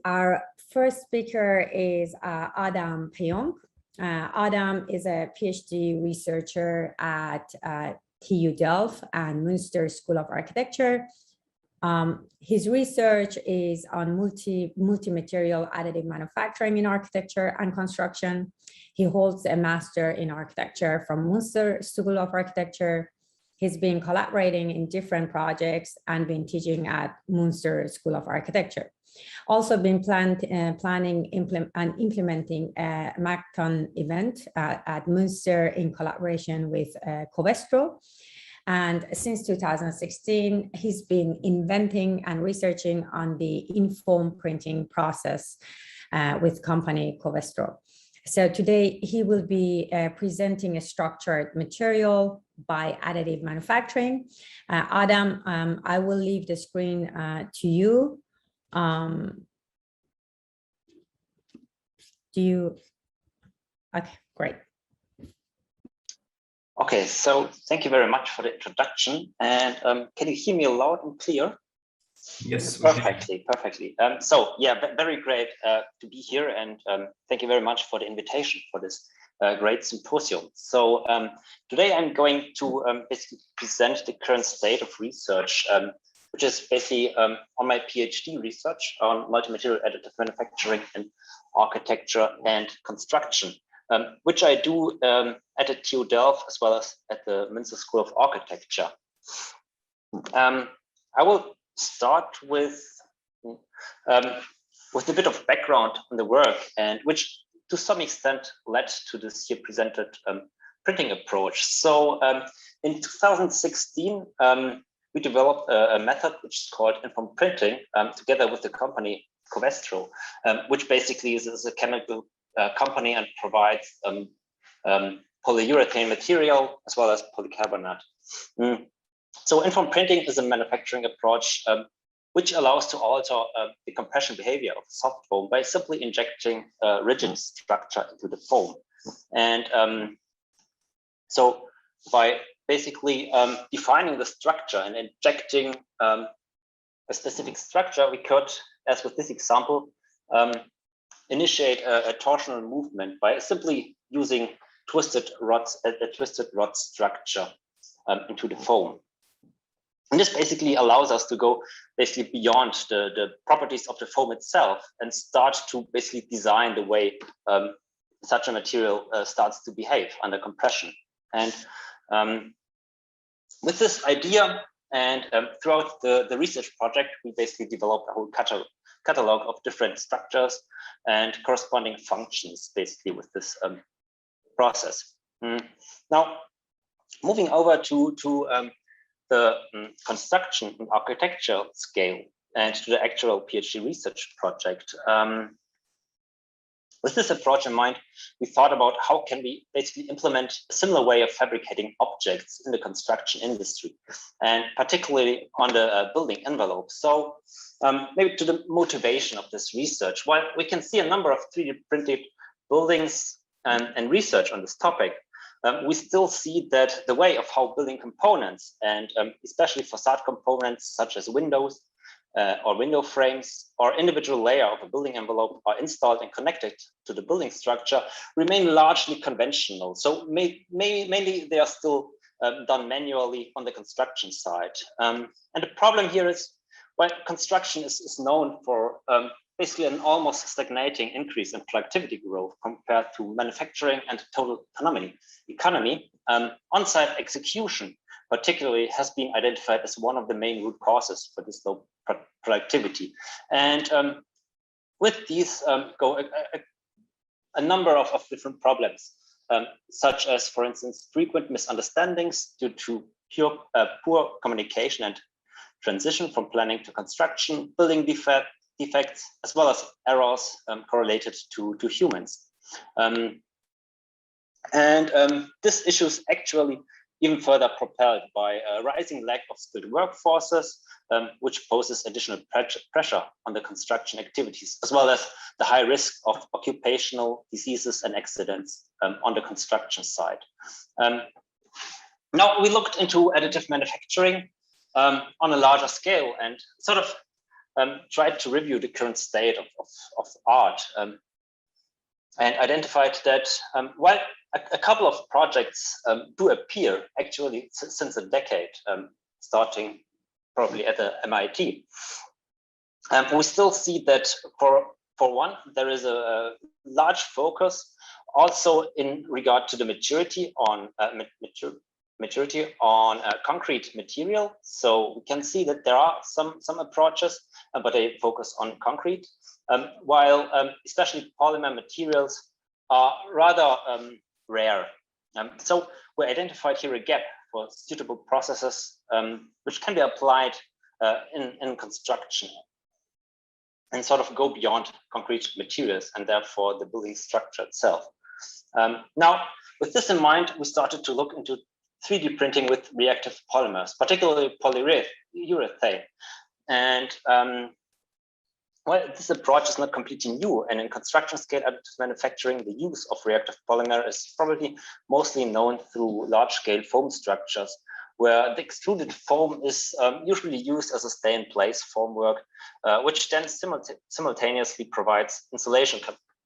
Our first speaker is Adam Pajonk. Adam is a PhD researcher at TU Delft and Münster School of Architecture. His research is on multi-material additive manufacturing in architecture and construction. He holds a master in architecture from Münster School of Architecture. He's been collaborating in different projects and been teaching at Münster School of Architecture. Also been planning and implementing a Marathon event at Münster in collaboration with Covestro. And since 2016, he's been inventing and researching on the in-foam printing process with company Covestro. So today he will be presenting a structured material by additive manufacturing. Adam, I will leave the screen to you. Okay, great. Okay, so thank you very much for the introduction. And can you hear me loud and clear? Yes. Perfectly. So yeah, very great to be here, and thank you very much for the invitation for this great symposium. So today I'm going to basically present the current state of research, which is basically on my PhD research on multi-material additive manufacturing in architecture and construction, which I do at the TU Delft as well as at the Münster School of Architecture. I will start with a bit of background on the work, and which to some extent led to this here presented printing approach. So in 2016, we developed a method which is called inform printing together with the company Covestro, which basically is a chemical company and provides polyurethane material as well as polycarbonate. So inform printing is a manufacturing approach which allows to alter the compression behavior of soft foam by simply injecting rigid structure into the foam. And so by basically defining the structure and injecting a specific structure, we could, as with this example, initiate a torsional movement by simply using twisted rods, a twisted rod structure into the foam. And this basically allows us to go basically beyond the properties of the foam itself and start to basically design the way such a material starts to behave under compression. And with this idea and throughout the research project, we basically developed a whole catalog of different structures and corresponding functions basically with this process. Now, moving over to the construction and architecture scale and to the actual PhD research project. With this approach in mind, we thought about how can we basically implement a similar way of fabricating objects in the construction industry, and particularly on the building envelope. So maybe to the motivation of this research, while we can see a number of 3D printed buildings and research on this topic, we still see that the way of how building components and especially facade components such as windows or window frames or individual layer of a building envelope are installed and connected to the building structure remain largely conventional. So mainly they are still done manually on the construction side. And the problem here is when construction is known for basically an almost stagnating increase in productivity growth compared to manufacturing and total economy, on-site execution particularly has been identified as one of the main root causes for this low productivity. And with these go a number of different problems, such as, for instance, frequent misunderstandings due to poor communication and transition from planning to construction, building defects, as well as errors correlated to humans. This issue is actually even further propelled by a rising lack of skilled workforces, which poses additional pressure on the construction activities, as well as the high risk of occupational diseases and accidents on the construction side. Now we looked into additive manufacturing on a larger scale and sort of tried to review the current state of art and identified that while a couple of projects do appear actually since a decade, starting probably at the MIT, we still see that for one, there is a large focus also in regard to the maturity on concrete material. So we can see that there are some approaches, but they focus on concrete, while especially polymer materials are rather rare. So we identified here a gap for suitable processes which can be applied in construction and sort of go beyond concrete materials and therefore the building structure itself. Now, with this in mind, we started to look into 3D printing with reactive polymers, particularly polyurethane. And well, this approach is not completely new. And in construction scale additive manufacturing, the use of reactive polymer is probably mostly known through large scale foam structures, where the extruded foam is usually used as a stay-in-place formwork, which then simultaneously provides insulation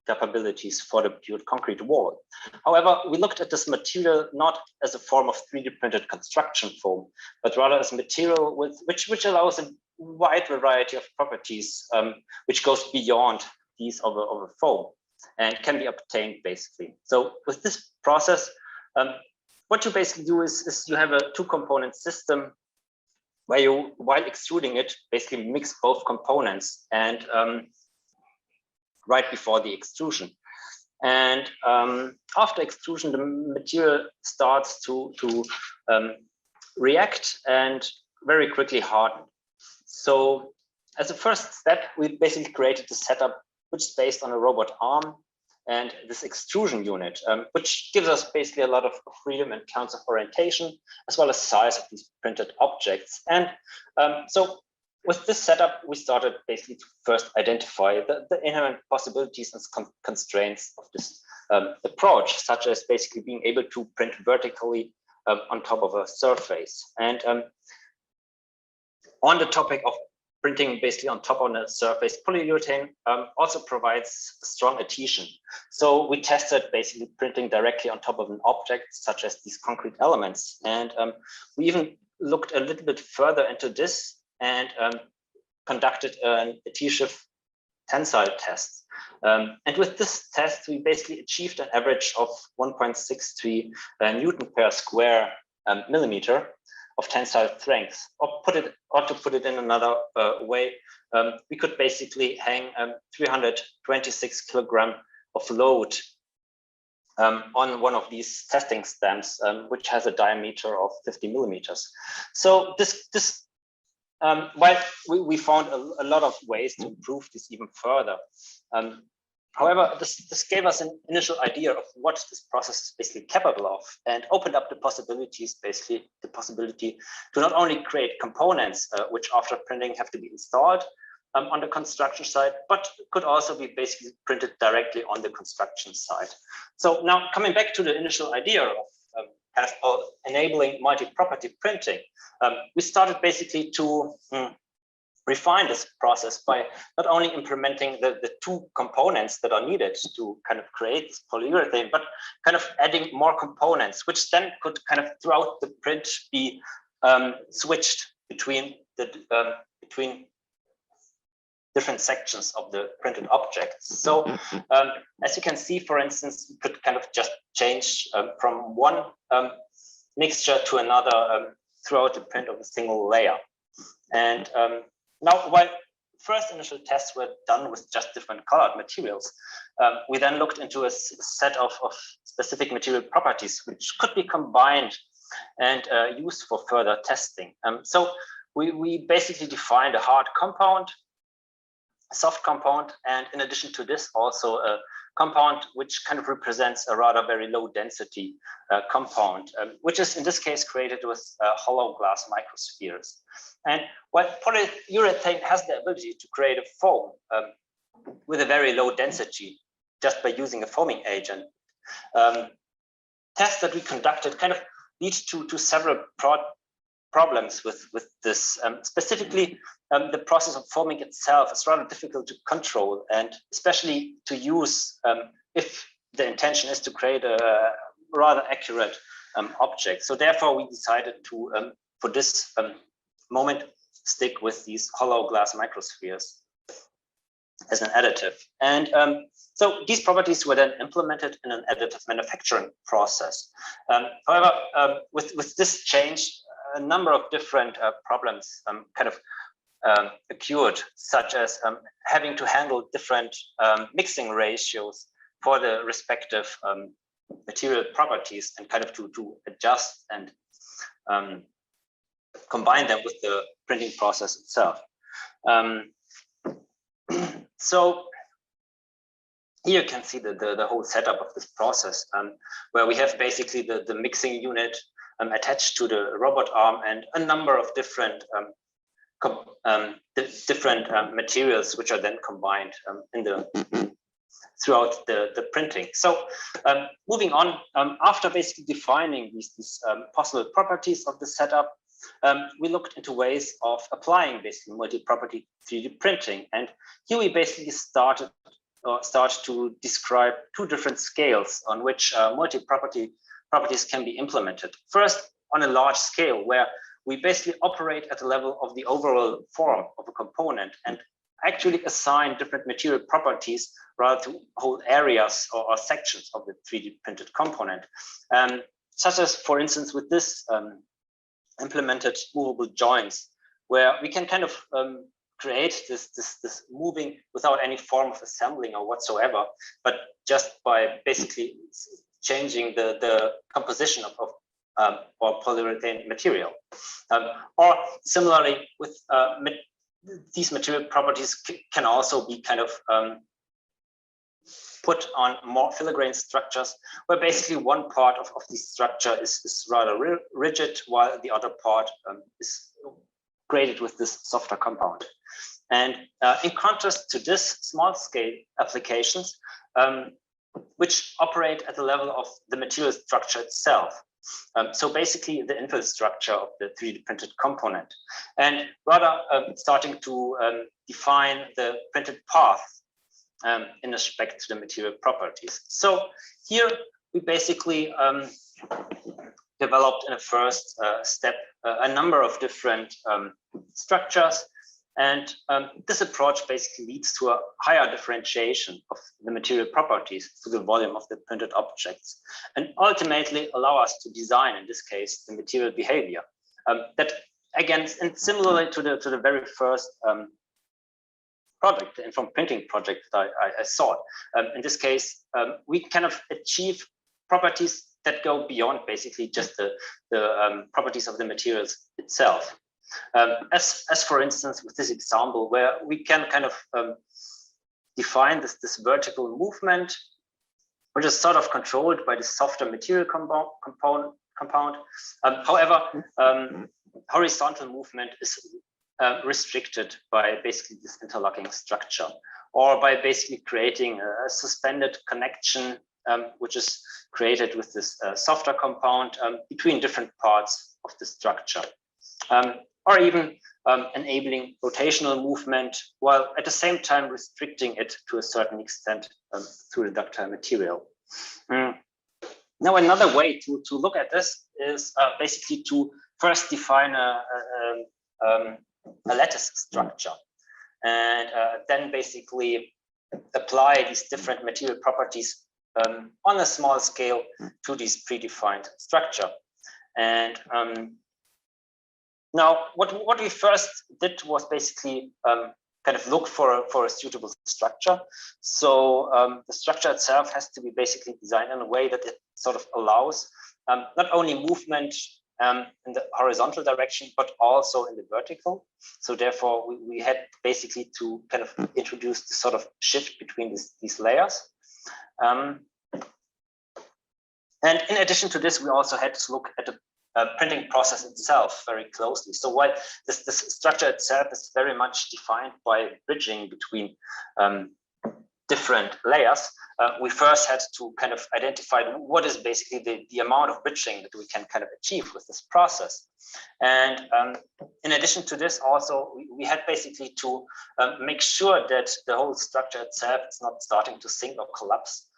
capabilities for the pure concrete wall. However, we looked at this material not as a form of 3D printed construction foam, but rather as a material which allows a wide variety of properties, which goes beyond these of a foam and can be obtained basically. So with this process, what you basically do is you have a two-component system where you, while extruding it, basically mix both components and right before the extrusion. And after extrusion, the material starts to react and very quickly harden. So as a first step, we basically created the setup, which is based on a robot arm and this extrusion unit, which gives us basically a lot of freedom in terms of orientation, as well as size of these printed objects. And so with this setup, we started basically to first identify the inherent possibilities and constraints of this approach, such as basically being able to print vertically on top of a surface. And on the topic of printing basically on top of a surface, polyurethane also provides strong adhesion. So we tested basically printing directly on top of an object, such as these concrete elements. And we even looked a little bit further into this and conducted an adhesive tensile test. And with this test, we basically achieved an average of 1.63 Newton per square millimeter of tensile strength. Or to put it in another way, we could basically hang 326 kilogram of load on one of these testing stamps, which has a diameter of 50 millimeters. So while we found a lot of ways to improve this even further. However, this gave us an initial idea of what this process is basically capable of and opened up the possibilities, basically the possibility to not only create components, which after printing have to be installed on the construction site, but could also be basically printed directly on the construction site. So now coming back to the initial idea of kind of enabling multi-property printing, we started basically to refine this process by not only implementing the two components that are needed to kind of create this polyurethane, but kind of adding more components, which then could kind of throughout the print be switched between different sections of the printed objects. So as you can see, for instance, you could kind of just change from one mixture to another throughout the print of a single layer. And now, while first initial tests were done with just different colored materials, we then looked into a set of specific material properties which could be combined and used for further testing. So we basically defined a hard compound, a soft compound, and in addition to this, also a compound which kind of represents a rather very low density compound, which is in this case created with hollow glass microspheres. And while polyurethane has the ability to create a foam with a very low density just by using a foaming agent, tests that we conducted kind of lead to several problems with this. Specifically, the process of forming itself is rather difficult to control, and especially to use if the intention is to create a rather accurate object. So therefore, we decided to, for this moment, stick with these hollow glass microspheres as an additive. And so these properties were then implemented in an additive manufacturing process. However, with this change, a number of different problems kind of occurred, such as having to handle different mixing ratios for the respective material properties, and kind of to adjust and combine them with the printing process itself. So here you can see the whole setup of this process, where we have basically the mixing unit attached to the robot arm, and a number of different materials which are then combined throughout the printing. So moving on, after basically defining these possible properties of the setup, we looked into ways of applying basically multi-property 3D printing. And here we basically start to describe two different scales on which properties can be implemented. First, on a large scale, where we basically operate at the level of the overall form of a component and actually assign different material properties rather to whole areas or sections of the 3D printed component. Such as, for instance, with this implemented movable joints, where we can kind of create this moving without any form of assembling or whatsoever, but just by basically changing the composition of or polyurethane material. Or similarly, with these material properties can also be kind of put on more filigrane structures, where basically one part of the structure is rather rigid, while the other part is graded with this softer compound. And in contrast to this, small scale applications, which operate at the level of the material structure itself. So basically the infrastructure of the 3D printed component, and rather starting to define the printed path in respect to the material properties. So here we basically developed in a first step a number of different structures, and this approach basically leads to a higher differentiation of the material properties to the volume of the printed objects, and ultimately allow us to design, in this case, the material behavior. That again, and similarly to the very first project, the informed printing project that I saw. In this case, we kind of achieve properties that go beyond basically just the properties of the materials itself. As for instance, with this example, where we can kind of define this vertical movement, which is sort of controlled by the softer material compound. However, horizontal movement is restricted by basically this interlocking structure, or by basically creating a suspended connection, which is created with this softer compound between different parts of the structure. Or even enabling rotational movement, while at the same time restricting it to a certain extent through the ductile material. Now, another way to look at this is basically to first define a lattice structure, and then basically apply these different material properties on a small scale to this predefined structure. And now, what we first did was basically kind of look for a suitable structure. So the structure itself has to be basically designed in a way that it sort of allows not only movement in the horizontal direction, but also in the vertical. So therefore, we had basically to kind of introduce this sort of shift between these layers. And in addition to this, we also had to look at the printing process itself very closely. So while this structure itself is very much defined by bridging between different layers, we first had to kind of identify what is basically the amount of bridging that we can kind of achieve with this process. And in addition to this, also, we had basically to make sure that the whole structure itself is not starting to sink or collapse,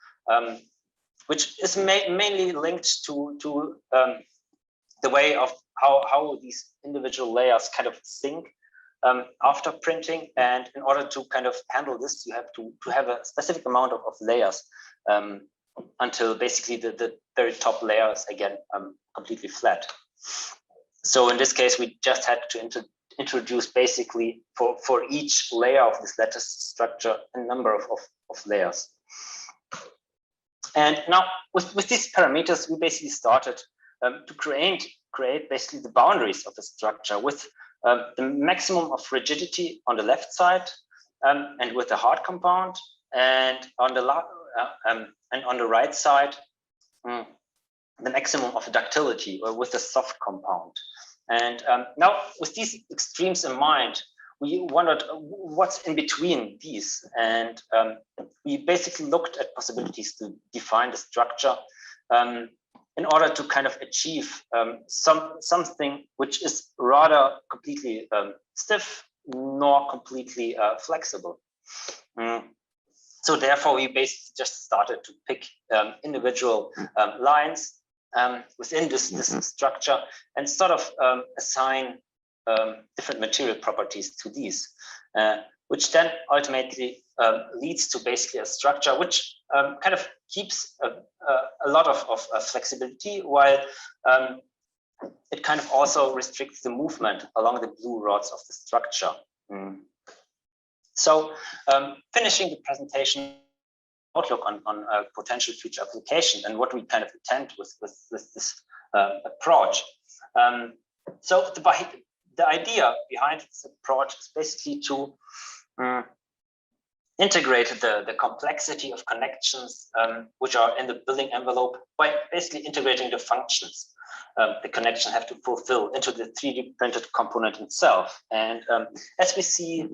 which is mainly linked to the way of how these individual layers kind of sink after printing. And in order to kind of handle this, you have to have a specific amount of layers until basically the very top layer is again completely flat. So in this case, we just had to introduce basically for each layer of this lattice structure a number of layers. And now with these parameters, we basically started to create basically the boundaries of the structure with the maximum of rigidity on the left side and with the hard compound, and on the right side the maximum of ductility with the soft compound. And now with these extremes in mind, we wondered what's in between these, and we basically looked at possibilities to define the structure in order to kind of achieve something which is rather completely stiff nor completely flexible. So therefore, we basically just started to pick individual lines within this structure and sort of assign different material properties to these, which then ultimately leads to basically a structure which kind of keeps a lot of flexibility, while it kind of also restricts the movement along the blue rods of the structure. So finishing the presentation, outlook on a potential future application and what we kind of intend with this approach. So the idea behind this approach is basically to integrate the complexity of connections which are in the building envelope by basically integrating the functions the connection have to fulfill into the 3D printed component itself. And as we see,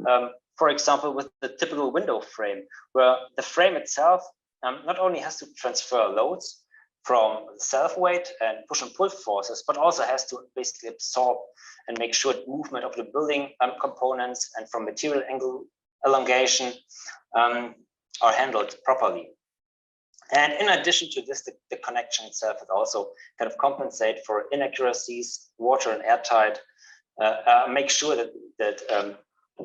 for example, with the typical window frame, where the frame itself not only has to transfer loads from self-weight and push and pull forces, but also has to basically absorb and make sure the movement of the building components and from material angle elongation are handled properly. And in addition to this, the connection itself would also kind of compensate for inaccuracies, water and airtight, make sure that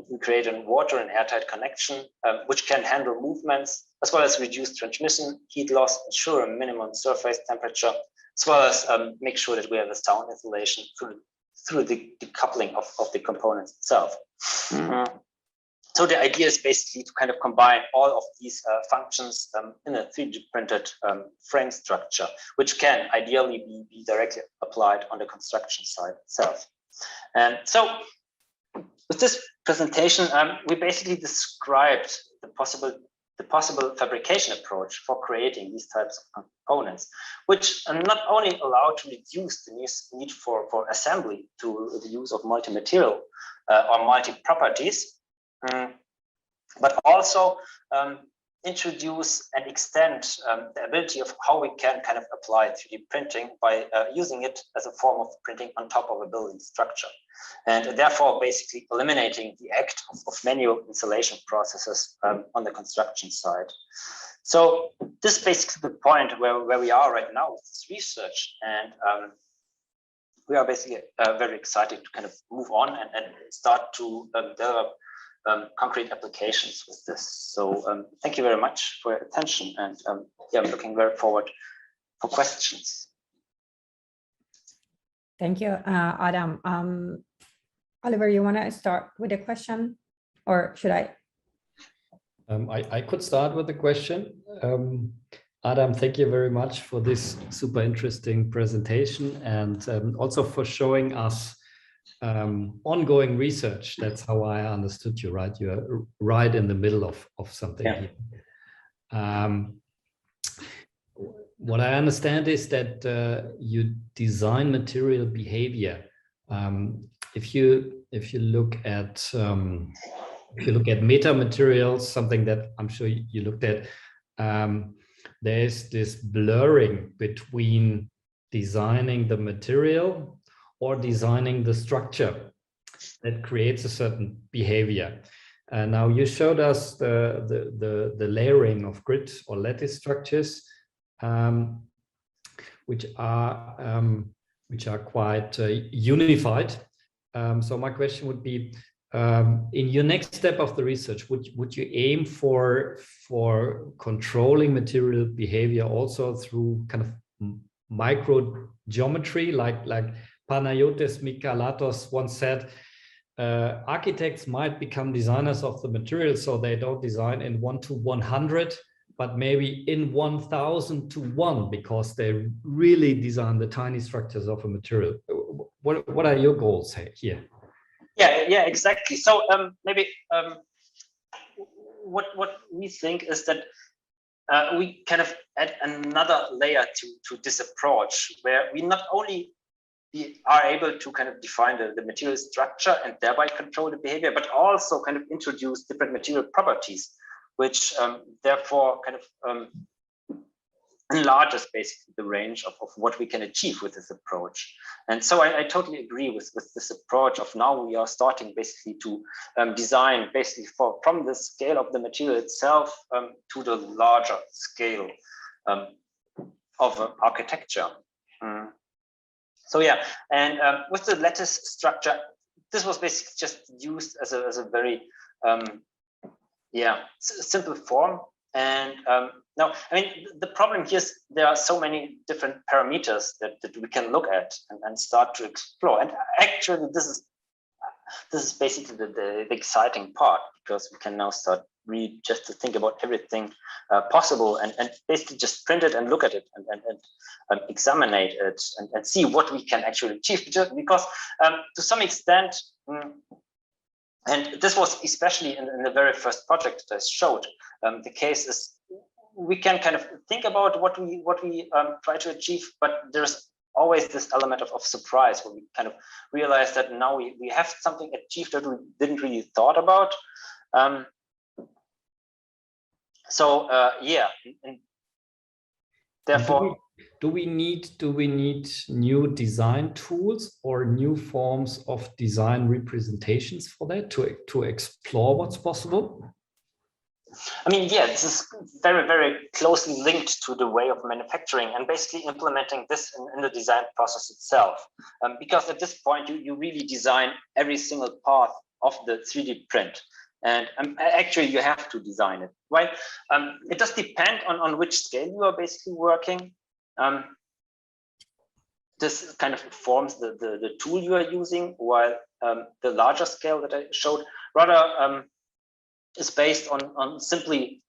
we create a water and airtight connection, which can handle movements, as well as reduce transmission, heat loss, ensure a minimum surface temperature, as well as make sure that we have a sound insulation through the decoupling of the components itself. So the idea is basically to kind of combine all of these functions in a 3D printed frame structure, which can ideally be directly applied on the construction site itself. And so with this presentation, we basically described the possible fabrication approach for creating these types of components, which not only allow to reduce the need for assembly to the use of multi-material or multi-properties, but also introduce and extend the ability of how we can kind of apply 3D printing by using it as a form of printing on top of a building structure, and therefore basically eliminating the act of manual installation processes on the construction side. So this is basically the point where we are right now with this research, and we are basically very excited to kind of move on and start to develop concrete applications with this. So thank you very much for your attention, and yeah, I'm looking very forward for questions. Thank you, Adam. Oliver, you want to start with a question, or should I? I could start with a question. Adam, thank you very much for this super interesting presentation, and also for showing us ongoing research. That's how I understood you, right? You're right in the middle of something here. What I understand is that you design material behavior. If you look at if you look at meta materials, something that I'm sure you looked at, there's this blurring between designing the material or designing the structure that creates a certain behavior. Now you showed us the layering of grid or lattice structures, which are quite unified. So my question would be, in your next step of the research, would you aim for controlling material behavior also through kind of micro geometry, like Panayotis Michalatos once said, architects might become designers of the material, so they don't design in 1 to 100, but maybe in 1000 to 1, because they really design the tiny structures of a material. What are your goals here? Yeah, exactly. So maybe what we think is that we kind of add another layer to this approach, where we not only are able to kind of define the material structure and thereby control the behavior, but also kind of introduce different material properties, which therefore kind of enlarges basically the range of what we can achieve with this approach. And so I totally agree with this approach of now we are starting basically to design basically from the scale of the material itself to the larger scale of architecture. So yeah, and with the lattice structure, this was basically just used as a very simple form. And now, I mean, the problem here is there are so many different parameters that we can look at and start to explore. And actually, this is basically the exciting part, because we can now start really just to think about everything possible and basically just print it and look at it and examine it and see what we can actually achieve. Because to some extent, and this was especially in the very first project that I showed, the case is we can kind of think about what we try to achieve, but there's always this element of surprise where we kind of realize that now we have something achieved that we didn't really thought about. And therefore, do we need new design tools or new forms of design representations for that to explore what's possible? I mean, yeah, this is very, very closely linked to the way of manufacturing and basically implementing this in the design process itself. Because at this point, you really design every single part of the 3D print. And actually, you have to design it, right? It does depend on which scale you are basically working. This kind of informs the tool you are using, while the larger scale that I showed rather is based on simply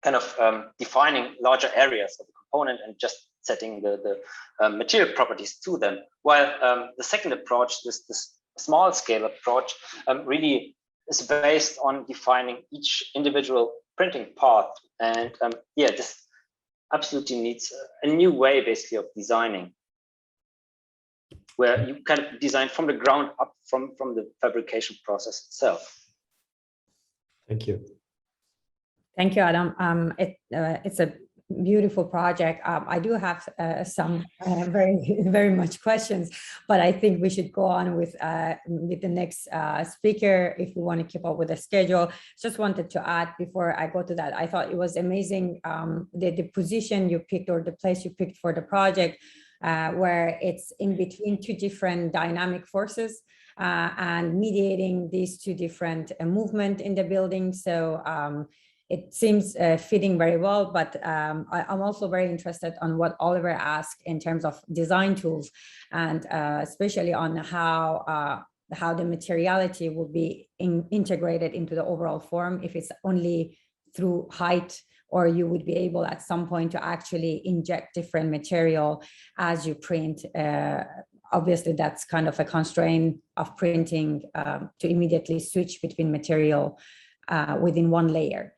kind of defining larger areas of the component and just setting the material properties to them. While the second approach, this small scale approach, really is based on defining each individual printing part. And this absolutely needs a new way basically of designing, where you kind of design from the ground up from the fabrication process itself. Thank you. Thank you, Adam. It's a beautiful project. I do have some very, very much questions, but I think we should go on with the next speaker if we want to keep up with the schedule. Just wanted to add before I go to that, I thought it was amazing the position you picked or the place you picked for the project, where it's in between two different dynamic forces and mediating these two different movement in the building. So it seems fitting very well, but I'm also very interested on what Oliver asked in terms of design tools, and especially on how the materiality will be integrated into the overall form, if it's only through height, or you would be able at some point to actually inject different material as you print. Obviously, that's kind of a constraint of printing to immediately switch between material within one layer.